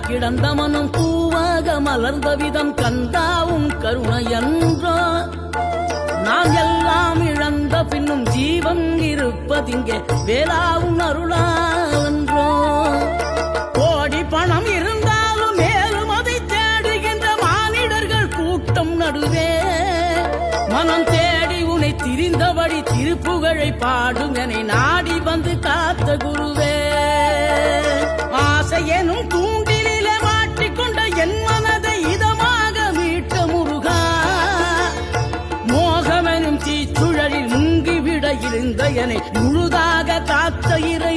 கிடந்த மனம் பூவாக மலர்ந்த விதம் கந்தாவும் கருணையன்றோ நாம் எல்லாம் இழந்த பின்னும் ஜீவன் இருப்பதிங்கே வேளாவும் அருளாவென்றோ கோடி பணம் இருந்தாலும் மேலும் அதை தேடுகின்ற மானிடர்கள் கூட்டம் நடுவே மனம் தேடி உனை திரிந்தபடி திருப்புகழை பாடும் என நாடி வந்து காத்த குருவே ஆசையெனும் தூண்டிலே மாட்டிக்கொண்ட என் மனதை இதமாக மீட்ட முருகா மோகமெனும் தீச்சுழலில் முங்கிவிட இருந்த என்னை முழுதாக காத்த இறை